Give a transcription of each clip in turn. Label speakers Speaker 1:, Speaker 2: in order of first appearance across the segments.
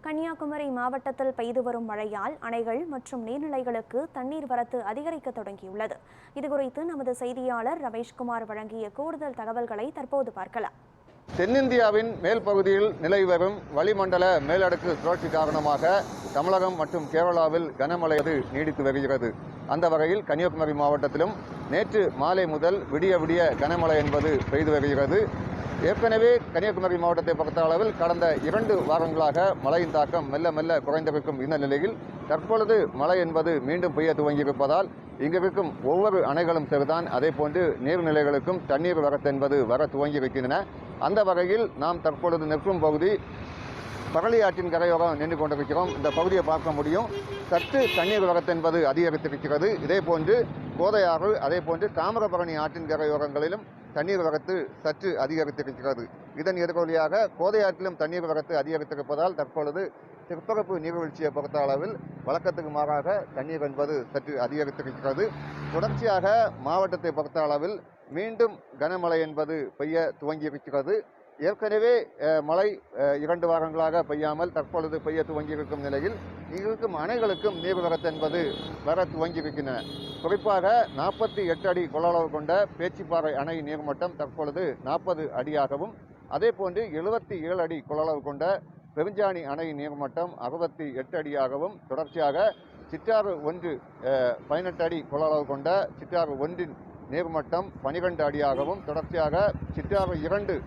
Speaker 1: கன்னியாகுமரி மாவட்டத்தில் பெய்து வரும் மழையால் அணைகள் மற்றும் நீர்நிலைகளுக்கு தண்ணீர் வரத்து அதிகரிக்க தொடங்கியுள்ளது. இதுகுறித்து நமது செய்தியாளர் ரமேஷ்குமார் வழங்கிய கூடுதல் தகவல்களை தற்போது பார்க்கலாம்.
Speaker 2: தென்னிந்தியாவின் மேல் பகுதியில் நிலை வரும் வளிமண்டல மேலடுக்கு சுழற்சி காரணமாக தமிழகம் மற்றும் கேரளாவில் கனமழை நீடித்து வருகிறது. அந்த வகையில் கன்னியாகுமரி மாவட்டத்திலும் நேற்று மாலை முதல் விடிய விடிய கனமழை என்பது பெய்து வருகிறது. ஏற்கனவே கன்னியாகுமரி மாவட்டத்தை பொறுத்த அளவில் கடந்த 2 வாரங்களாக மழையின் தாக்கம் மெல்ல மெல்ல குறைந்திருக்கும் இந்த நிலையில் தற்பொழுது மழை என்பது மீண்டும் பெய்ய துவங்கியிருப்பதால் இங்கிருக்கும் ஒவ்வொரு அணைகளும் சரிதான், அதே போன்று நீர்நிலைகளுக்கும் தண்ணீர் வரத்து என்பது வர துவங்கியிருக்கின்றன. அந்த வகையில் நாம் தற்பொழுது நிற்கும் பகுதி பரளி ஆற்றின் கரையோரம் நின்று கொண்டிருக்கிறோம். இந்த பகுதியை பார்க்க முடியும். சற்று தண்ணீர் வரத்து என்பது அதிகரித்திருக்கிறது. இதே போன்று கோதையாறு, அதே போன்று தாமிரபரணி ஆற்றின் கரையோரங்களிலும் தண்ணீர் வரத்து சற்று அதிகரித்திருக்கிறது. இதன் எதிரொலியாக கோதையாற்றிலும் தண்ணீர் வரத்து அதிகரித்திருப்பதால் தற்பொழுது திருப்பரப்பு நீர்வீழ்ச்சியை பொறுத்த அளவில் வழக்கத்துக்கு மாறாக தண்ணீர் என்பது சற்று அதிகரித்திருக்கிறது. தொடர்ச்சியாக மாவட்டத்தை பொறுத்த அளவில் மீண்டும் கனமழை என்பது பெய்ய துவங்கியிருக்கிறது. ஏற்கனவே மழை 2 வாரங்களாக பெய்யாமல் தற்பொழுது பெய்ய துவங்கியிருக்கும் நிலையில் இருக்கும் அணைகளுக்கும் நீர்வரத்து என்பது வர துவங்கியிருக்கின்றன. குறிப்பாக 48 அடி கொள்ளளவு கொண்ட பேச்சிப்பாறை அணை நீர்மட்டம் தற்பொழுது 40 அடியாகவும், அதே போன்று 77 அடி கொள்ளளவு கொண்ட பெருஞ்சாணி அணை நீர்மட்டம் 68 அடியாகவும், தொடர்ச்சியாக சிற்றாறு 1 18 அடி கொள்ளளவு கொண்ட சிற்றாறு 1 நீர்மட்டம் 12 அடியாகவும், தொடர்ச்சியாக சிற்றாறு 2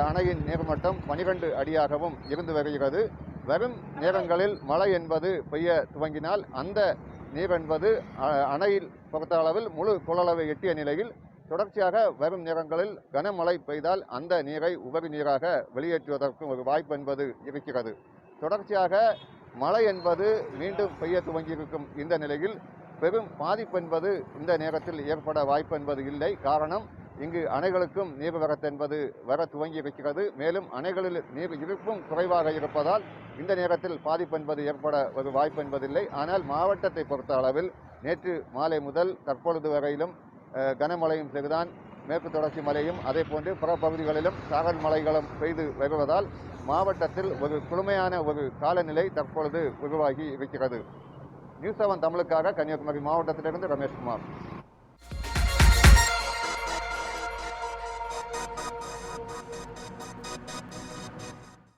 Speaker 2: அணையின் நீர்மட்டம் 12 அடியாகவும் இருந்து வருகிறது. வரும் நேரங்களில் மழை என்பது பெய்ய துவங்கினால் அந்த நீர் என்பது அணையில் பொறுத்த அளவில் முழு கொள்ளளவை எட்டிய நிலையில் தொடர்ச்சியாக வரும் நேரங்களில் கனமழை பெய்தால் அந்த நீரை உபரி நீராக வெளியேற்றுவதற்கு ஒரு வாய்ப்பு என்பது இருக்கிறது. தொடர்ச்சியாக மழை என்பது மீண்டும் பெய்ய துவங்கியிருக்கும் இந்த நிலையில் பெரும் பாதிப்பு என்பது இந்த நேரத்தில் ஏற்பட வாய்ப்பு என்பது இல்லை. காரணம், இங்கு அணைகளுக்கும் நீர்வரத்து என்பது வர துவங்கி இருக்கிறது. மேலும் அணைகளில் நீர் இருப்பும் குறைவாக இருப்பதால் இந்த நேரத்தில் பாதிப்பு என்பது ஏற்பட ஒரு வாய்ப்பு என்பதில்லை. ஆனால் மாவட்டத்தை பொறுத்த அளவில் நேற்று மாலை முதல் தற்பொழுது வரையிலும் கனமழையும் சரிதான், மேற்கு தொடர்ச்சி மலையும் அதே போன்று பிற பகுதிகளிலும் சாரல் மலைகளும் பெய்து வருவதால் மாவட்டத்தில் ஒரு குளுமையான ஒரு காலநிலை தற்பொழுது உருவாகி இருக்கிறது. நியூஸ் 7 தமிழுக்காக கன்னியாகுமரி மாவட்டத்திலிருந்து ரமேஷ்குமார்.